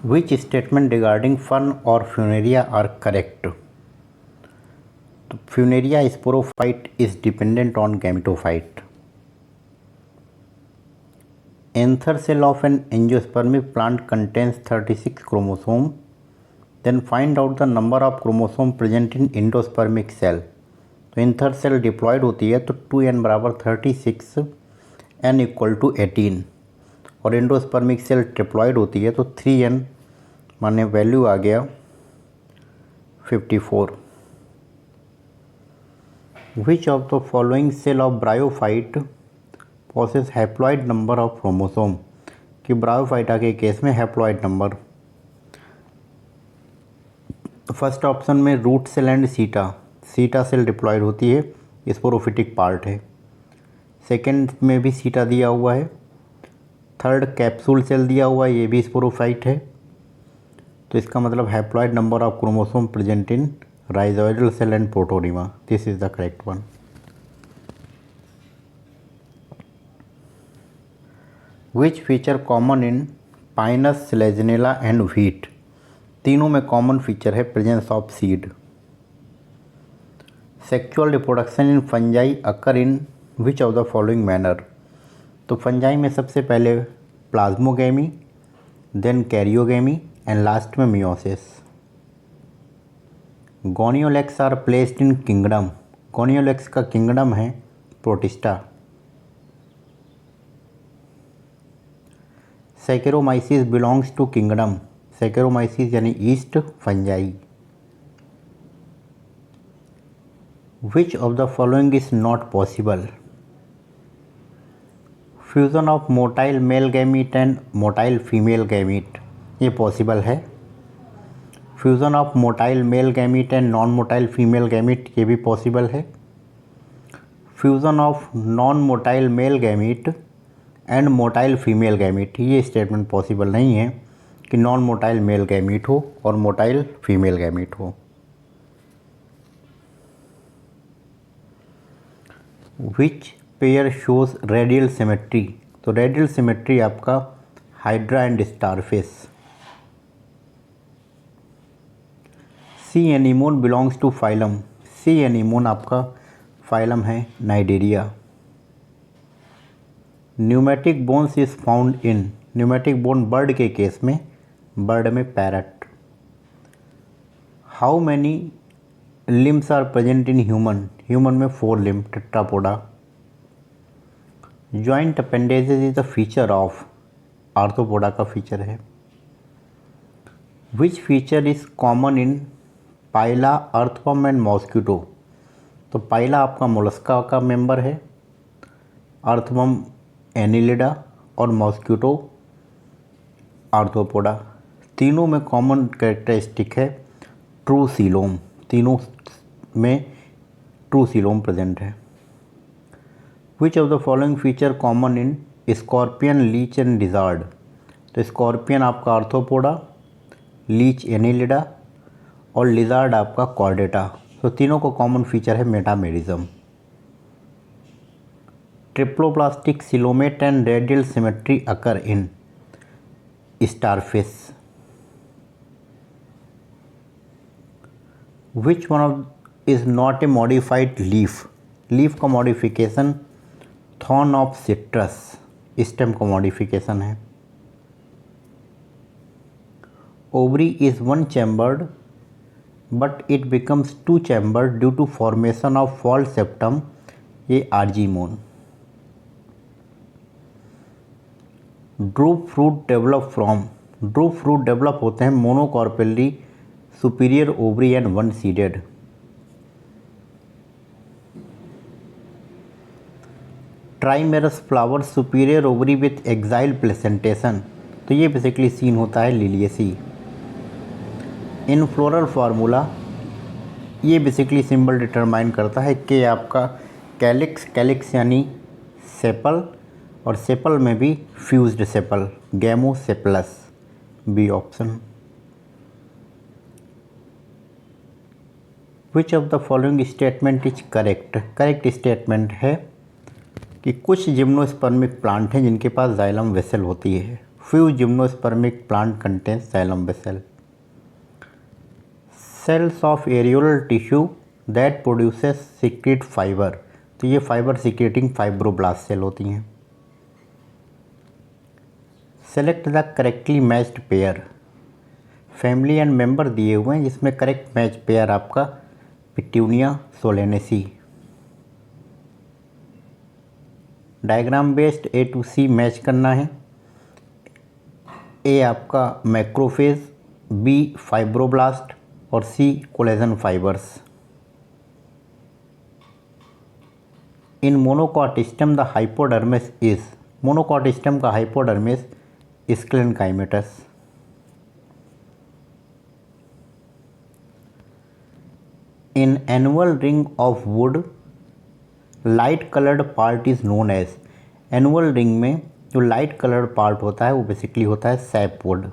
Which statement regarding fern और Funaria are correct? तो Funaria sporophyte is dependent on gametophyte. Anther cell of an angiospermic plant contains 36 chromosomes. Then find out the number of chromosomes present in endospermic cell. तो anther cell diploid होती है तो 2n बराबर 36, n equal to 18, और endospermic cell triploid होती है तो 3n माने वैल्यू आ गया 54. Which of the following cell of bryophyte possess haploid number of chromosome? कि ब्रायोफाइटा के केस में हैप्लॉइड नंबर. फर्स्ट ऑप्शन में root cell and seta cell diploid होती है, स्पोरोफिटिक पार्ट है. सेकंड में भी सीटा दिया हुआ है. थर्ड कैप्सूल सेल दिया हुआ है, ये भी स्पोरोफाइट है. तो इसका मतलब haploid number of chromosome present in rhizoidal cell and protonema. This is the correct one. Which feature common in Pinus, लेजनेला एंड व्हीट? तीनों में कॉमन फीचर है presence of seed. Sexual reproduction in fungi occur in which of the following manner? तो fungi में सबसे पहले plasmogamy, then karyogamy and last में meiosis. Gonyaulax are placed in kingdom. Gonyaulax का kingdom है Protista. Saccharomyces belongs to kingdom. Saccharomyces यानी yeast fungi. Which of the following is not possible? Fusion of motile male gamete and motile female gamete, ये possible है. Fusion of motile male gamete and non motile female gamete, ये भी possible है. Fusion of non motile male gamete and motile female gamete, ये statement possible नहीं है कि non motile male gamete हो और मोटाइल फीमेल गैमीट हो. Which pair shows radial symmetry? तो रेडियल सिमेट्री आपका hydra and starfish. Sea anemone belongs to phylum. Sea anemone आपका फाइलम है cnidaria. Pneumatic bones is found in. Pneumatic bone bird के case में, bird में parrot. How many limbs are present in human? Human में 4 limb, tetrapoda. Joint appendages is the feature of. Arthropoda का feature है. Which feature is common in pila, earthworm and mosquito? तो pila आपका mollusca का member है, earthworm annelida और mosquito arthropoda. तीनों में कॉमन कैरेक्टरिस्टिक है ट्रू सीलोम. तीनों में ट्रू सीलोम प्रेजेंट है. Which of the following feature common in scorpion, leech and lizard? तो स्कॉर्पियन आपका आर्थ्रोपोडा, लीच एनिलिडा और लिजार्ड आपका कॉर्डेटा. तो तीनों को कॉमन फीचर है metamerism. Triploblastic coelomate and radial symmetry occur in starfish. Which one of is not a modified leaf? Leaf का modification thorn of citrus, stem का modification है. Ovary is 1 chambered but it becomes 2 chambered due to formation of false septum, ये Argemone. Drupe fruit develop from. Drupe fruit develop होते हैं monocarpellary, superior ovary and 1 seeded. Trimerous flower superior ovary with axile placentation, तो ये basically seen होता है Liliaceae. In floral formula, ये basically symbol determine करता है कि आपका कैलिक्स, कैलिक्स यानी सेपल, और सेपल में भी fused sepal, gamosepalous, B option. Which of the following statement is correct? Correct statement है कि कुछ जिम्नोस्पर्मिक प्लांट हैं जिनके पास जाइलम वेसल होती है. Few gymnospermic plant contains xylem vessel. Cells of areolar tissue that produces secrete fiber. तो ये fibre secreting fibroblast cell होती हैं. Select the correctly matched pair. Family and member दिए हुए हैं जिसमें करेक्ट मैच पेयर आपका Petunia Solanaceae. Diagram based A to C match करना है. ए आपका मैक्रोफेज, बी फाइब्रोब्लास्ट और C collagen fibres. In monocot stem the hypodermis is. Monocot stem का hypodermis sclerenchymatous. In annual ring of wood light coloured part is known as. Annual ring में जो light coloured part होता है वो basically होता है sapwood.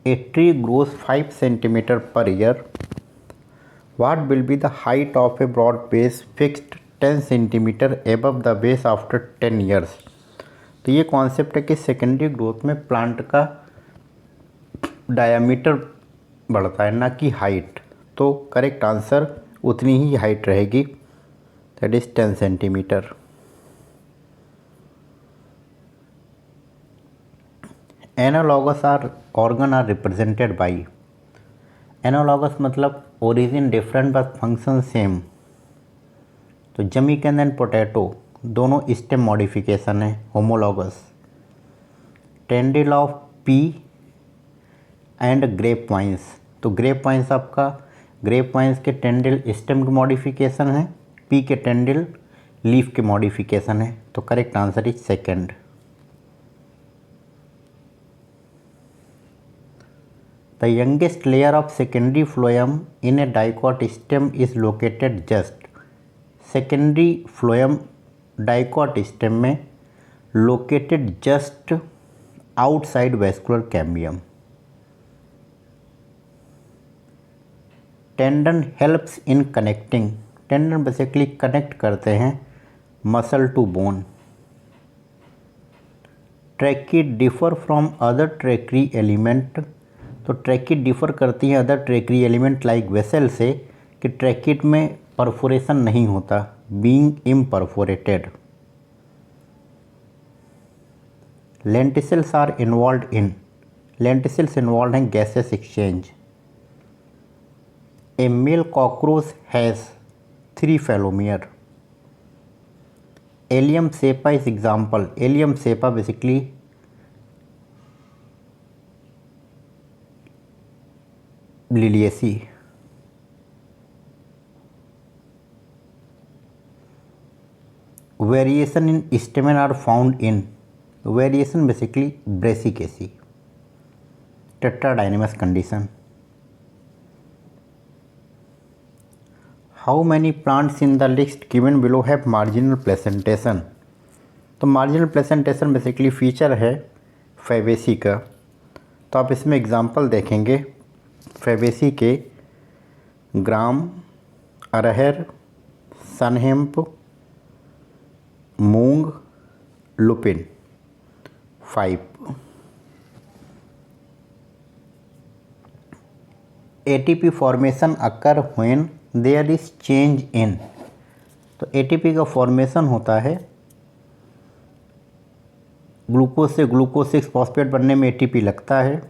A tree grows 5 centimetre per year. What will be the height of a broad base fixed 10 centimetre above the base after 10 years? तो ये concept है कि सेकेंडरी ग्रोथ में प्लांट का डायामीटर बढ़ता है ना कि हाइट. तो करेक्ट आंसर उतनी ही हाइट रहेगी, that is 10 centimetre. Analogous organ are represented by. Analogous मतलब origin different but function same. तो जमीकन एंड पोटैटो दोनों स्टेम मॉडिफिकेशन है. Homologous. Tendril of pea and grape vines. तो ग्रेप वाइन्स आपका ग्रेप वाइन्स के टेंडिल स्टेम की modification है, पी के टेंडिल लीफ के मॉडिफिकेशन है. तो correct answer is second. The youngest layer of secondary phloem in a dicot stem is located just. Secondary phloem dicot stem में located just outside vascular cambium. Tendon helps in connecting. Tendon basically connect करते हैं muscle to bone. Trachea differ from other tracheary element. तो ट्रैकिट differ करती हैं other tracheary element like vessel से कि tracheid में perforation नहीं होता, being imperforated. Lenticels are involved in. Lenticels involved हैं gases exchange. A male cockroach has 3 phallomere. Allium cepa is example. Allium cepa basically Liliaceae. Variation in stamen are found in. Variation basically Brassicaceae. Tetradynamous condition. How many plants in the list given below have marginal placentation. तो marginal placentation basically feature है Fabaceae का. तो आप इसमें example देखेंगे Fabaceae के gram, अरहर, sunhemp, मूंग, lupin 5. ATP formation occur when there is change in. तो एटीपी का फॉर्मेशन होता है ग्लूकोज से ग्लूकोज 6 फॉस्फेट बनने में एटीपी लगता है.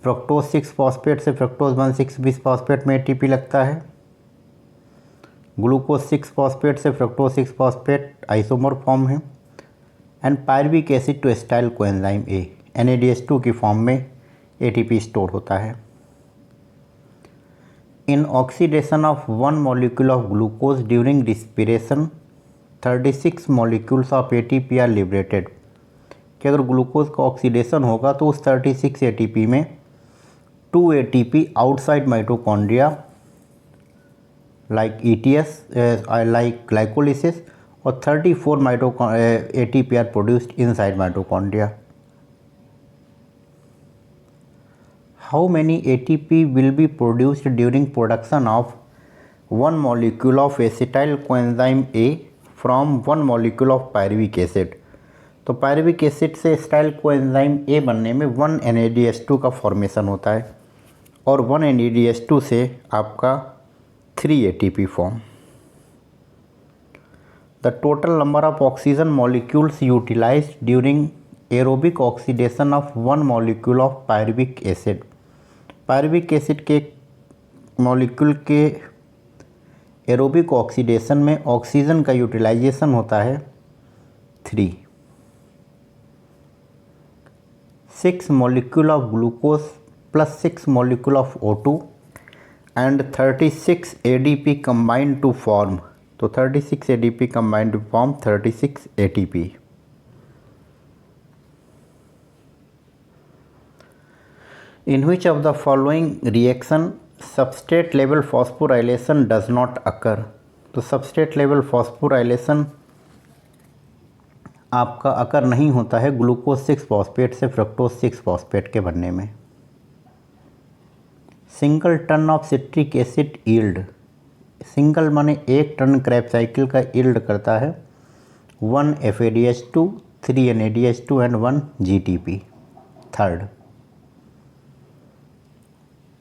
फ्रक्टोज 6 फॉस्फेट से फ्रक्टोज 1,6 बिस फॉस्फेट में एटीपी लगता है. ग्लूकोज 6 फॉस्फेट से फ्रक्टोज 6 फॉस्फेट आइसोमर फॉर्म है. And pyruvic acid to acetyl coenzyme A NADH2 की फॉर्म में एटीपी स्टोर होता है. In oxidation of 1 molecule of glucose during respiration 36 molecules of ATP are liberated. कि अगर ग्लूकोज का ऑक्सीडेशन होगा तो उस 36 एटीपी में 2 ATP outside mitochondria like ETS like glycolysis और 34 ATP are produced inside mitochondria. How many ATP will be produced during production of 1 molecule of acetyl coenzyme A from one molecule of pyruvic acid. तो pyruvic acid से acetyl coenzyme A बनने में 1 NADH2 का formation होता है और 1 NADH2 से आपका 3 ATP फॉर्म। The total number of oxygen molecules utilized during aerobic oxidation of 1 molecule of pyruvic acid. Pyruvic acid के मॉलिक्यूल के एरोबिक ऑक्सीडेशन में ऑक्सीजन का यूटिलाइजेशन होता है 3। 6 molecule of glucose plus 6 molecule of O2 and 36 ADP combined to form, तो 36 ADP combined to form 36 ATP। In which of the following reaction substrate level phosphorylation does not occur? तो substrate level phosphorylation आपका अकर नहीं होता है glucose 6 phosphate से fructose 6 phosphate के बनने में। Single turn of citric acid yield, single माने 1 टन क्रैब साइकिल का यील्ड करता है 1 FADH2, 3 NADH2 and 1 GTP। Third,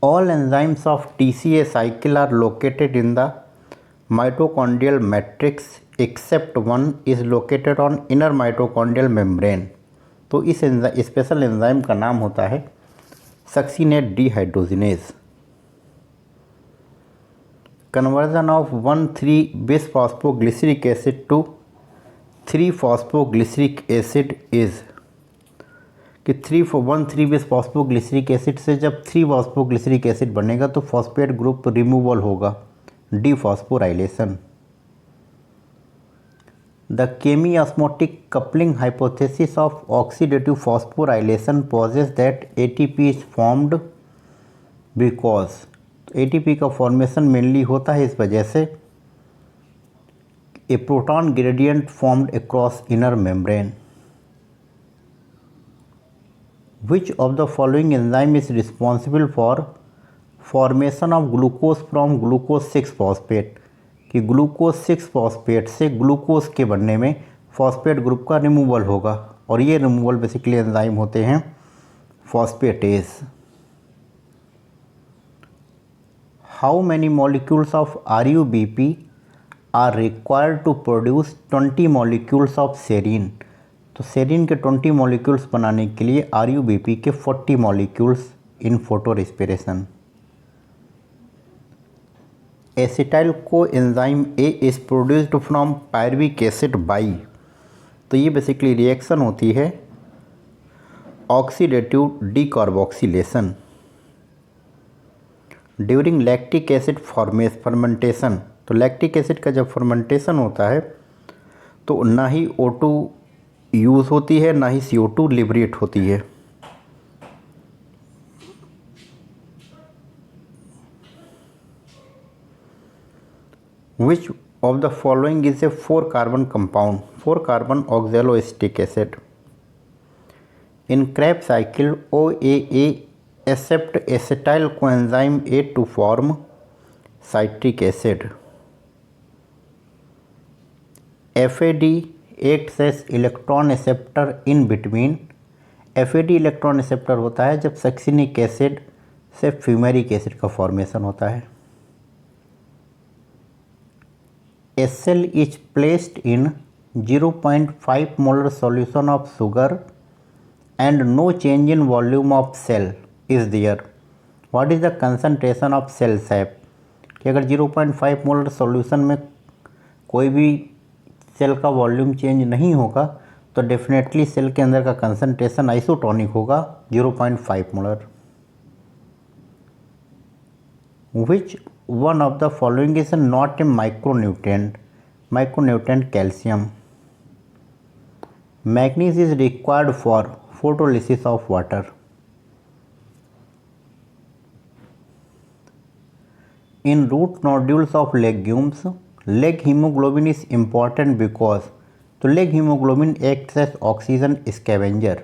all enzymes of TCA cycle are located in the mitochondrial matrix except one is located on inner mitochondrial membrane. तो इस special enzyme का नाम होता है succinate dehydrogenase. Conversion of 1,3 bis phosphoglyceric acid to 3 phosphoglyceric acid is कि 1,3 bis phosphoglyceric acid से जब 3 phosphoglyceric acid बनेगा तो फॉस्फेट ग्रुप रिमूवल होगा, डिफॉस्फोराइलेशन। The chemiosmotic coupling hypothesis of oxidative phosphorylation poses that ATP is formed because ATP का formation mainly होता है इस वजह से a proton gradient formed across inner membrane. Which of the following enzyme is responsible for formation of glucose from glucose 6 phosphate? कि glucose 6 phosphate से glucose के बनने में फॉस्फेट ग्रुप का रिमूवल होगा और ये रिमूवल बेसिकली एंजाइम होते हैं phosphatase. How many molecules of RUBP are required to produce 20 molecules of serine? तो सेरीन के 20 मॉलिक्यूल्स बनाने के लिए RUBP के 40 molecules in photorespiration. Acetyl coenzyme A is produced from pyruvic acid by, तो ये बेसिकली रिएक्शन होती है oxidative decarboxylation during lactic acid fermentation. तो लैक्टिक एसिड का जब फर्मेंटेशन होता है तो ना ही O2 यूज़ होती है ना ही CO2 लिबरेट होती है। Which of the following is a 4 carbon compound? 4 carbon oxaloacetic acid. In Krebs cycle, OAA accept acetyl coenzyme A to form citric acid. FAD acts as electron acceptor in between. FAD electron acceptor होता है जब succinic acid से fumaric acid का formation होता है। A cell is placed in 0.5 molar solution of sugar and no change in volume of cell is there. What is the concentration of cell sap? कि अगर 0.5 molar solution में कोई भी cell का volume change नहीं होगा तो डेफिनेटली सेल के अंदर का कंसंट्रेशन आइसोटोनिक होगा 0.5 molar. Which one of the following is not a micronutrient? Micronutrient calcium. Manganese is required for photolysis of water. In root nodules of legumes, leg hemoglobin is important because तो leg hemoglobin acts as oxygen scavenger.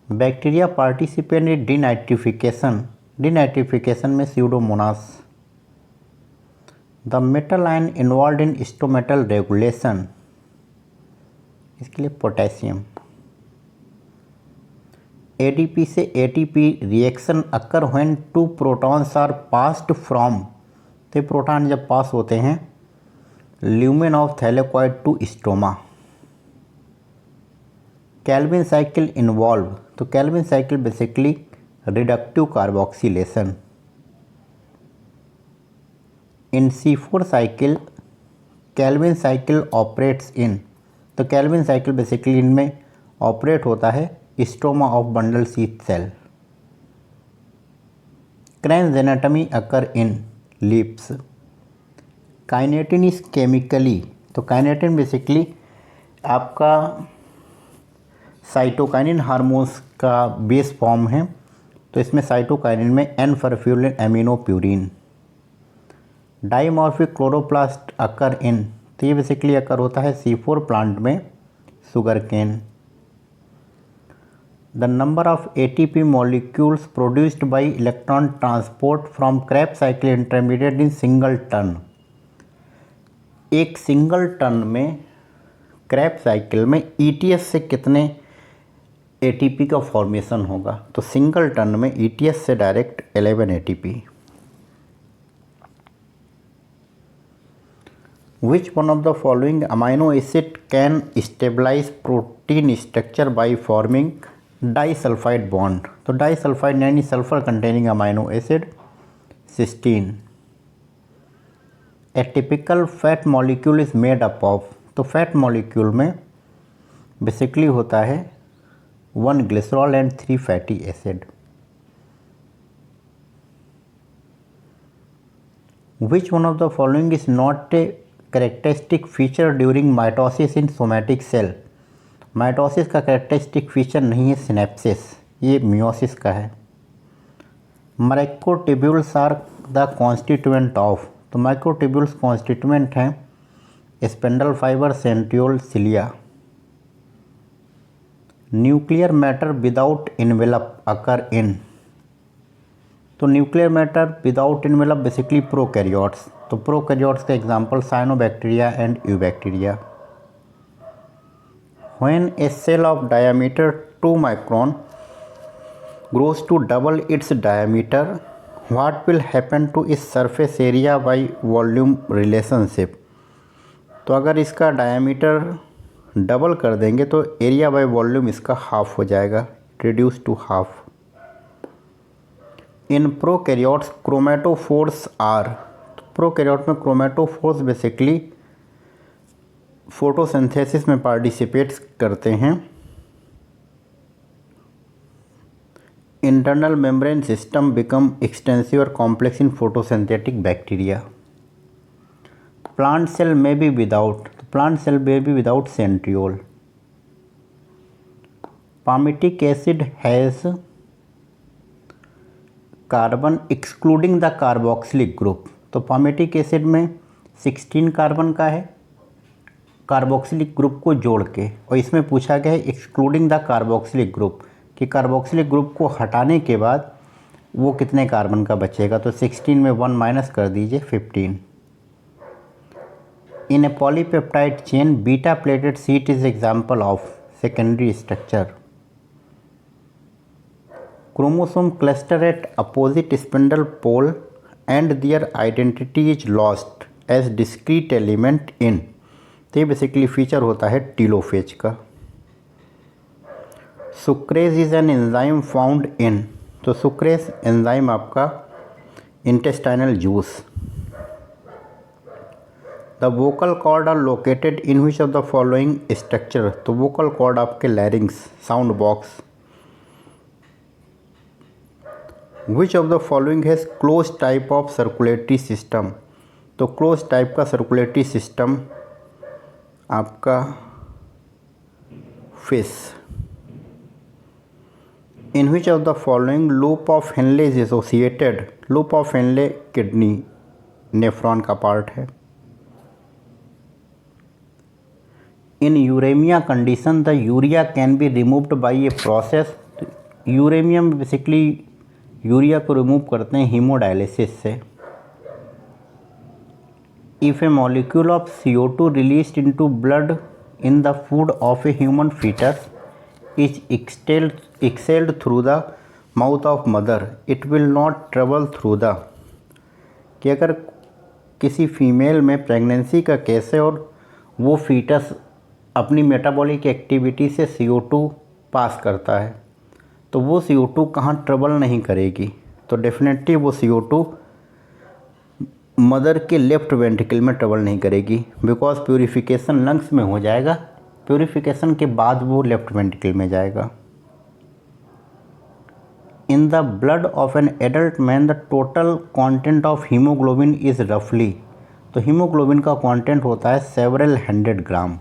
Bacteria participate in denitrification. Denitrification में Pseudomonas. The metal ion involve in stomatal regulation, इसके लिए potassium. ADP से ATP reaction occur when two protons are passed from, तो proton जब pass होते हैं lumen of thylakoid to stroma. Calvin cycle involve, तो Calvin cycle basically reductive carboxylation. In C4 cycle Calvin cycle operates in, तो Calvin cycle basically इनमें operate होता है stroma of bundle sheath cell. Kranz anatomy occur in leaves. Kinetin is chemically, तो kinetin basically आपका cytokinin hormones का base form है, तो इसमें साइटोकाइनिन में N furfuryl amino purine. Dimorphic chloroplast occur in, तो ये बेसिकली अकर होता है C4 प्लांट में sugarcane. The number of ATP molecules produced by electron transport from Krebs cycle intermediate in single turn. एक single turn में Krebs cycle में ETS से कितने ATP का फॉर्मेशन होगा, तो सिंगल टर्न में ETS से direct 11 ATP। Which one of the following amino acid can stabilize protein structure by forming disulfide bond, तो डाइसल्फाइड यानी sulphur containing amino acid cysteine. A typical fat molecule is made up of, तो fat molecule में basically होता है 1 glycerol and 3 fatty acid. Which one of the following is not a characteristic feature during mitosis in somatic cell, mitosis का characteristic feature नहीं है synapsis, ये meiosis का है। Microtubules are the constituent of, तो माइक्रोट्यूब्यूल्स कॉन्स्टिट्यूएंट हैं spindle fibre centriole cilia. Nuclear matter without envelope occur in, तो nuclear matter without envelope basically prokaryotes, तो प्रोकैरियोट्स का example cyanobacteria and eubacteria. When a cell of diameter 2 micron grows to double its diameter, what will happen to its surface area by volume relationship, तो अगर इसका diameter double कर देंगे तो area by volume इसका half हो जाएगा, reduce to half. In prokaryotes chromatophores are, prokaryote में क्रोमेटोफोर्स बेसिकली फोटोसिंथेसिस में पार्टिसिपेट्स करते हैं। Internal membrane system become extensive और complex in photosynthetic bacteria. Plant cell may be without, plant cell may be without centriole. Palmitic acid has carbon excluding the carboxylic group, तो palmitic acid में 16 carbon का है carboxylic group को जोड़ के, और इसमें पूछा गया है एक्सक्लूडिंग द कार्बोक्सिलिक ग्रुप कि कार्बोक्सिलिक ग्रुप को हटाने के बाद वो कितने कार्बन का बचेगा, तो 16 में 1 माइनस कर दीजिए 15। In a polypeptide chain beta pleated sheet is example of secondary structure. Chromosome cluster at opposite spindle pole and their identity is lost as discrete element in, तो ये बेसिकली फीचर होता है टीलोफेज का। Sucrase is an enzyme found in, तो sucrase enzyme आपका intestinal juice. The vocal cord are located in which of the following structure, तो vocal cord आपके larynx sound box. Which of the following has close type of circulatory system, तो close type का circulatory system आपका fish. In which of the following loop of Henle is associated, loop of Henle kidney nephron का part है। In uraemia condition the urea can be removed by a process, uraemia में basically urea को remove करते हैं haemodialysis से। If a molecule of CO2 released into blood in the food of a human fetus is exhaled through the mouth of mother, it will not travel through the, कि अगर किसी female में pregnancy का case है और वो foetus अपनी metabolic activity से CO2 पास करता है, तो वो CO2 कहाँ ट्रेवल नहीं करेगी, तो डेफिनेटली वो CO2 मदर के लेफ्ट वेंट्रिकल में ट्रेवल नहीं करेगी, बिकॉज प्यूरिफिकेशन लंग्स में हो जाएगा, प्यूरिफिकेशन के बाद वो लेफ्ट वेंट्रिकल में जाएगा। In the blood of an adult man the total content of haemoglobin is रफली, तो हीमोग्लोबिन का कंटेंट होता है several 100 gram.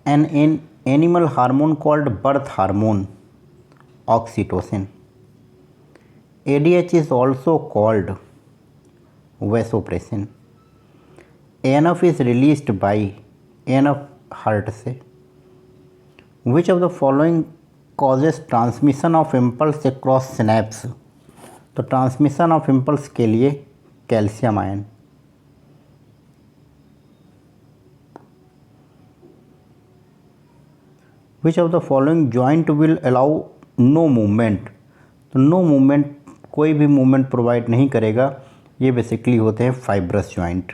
An animal hormone called birth hormone oxytocin. ADH is also called vasopressin. ANF is released by ANF heart से। Which of the following causes transmission of impulse across synapse? तो transmission of impulse के लिए calcium ion. Which of the following joint will allow no movement? तो no movement, कोई भी movement provide नहीं करेगा, ये बेसिकली होते हैं फाइब्रस जॉइंट।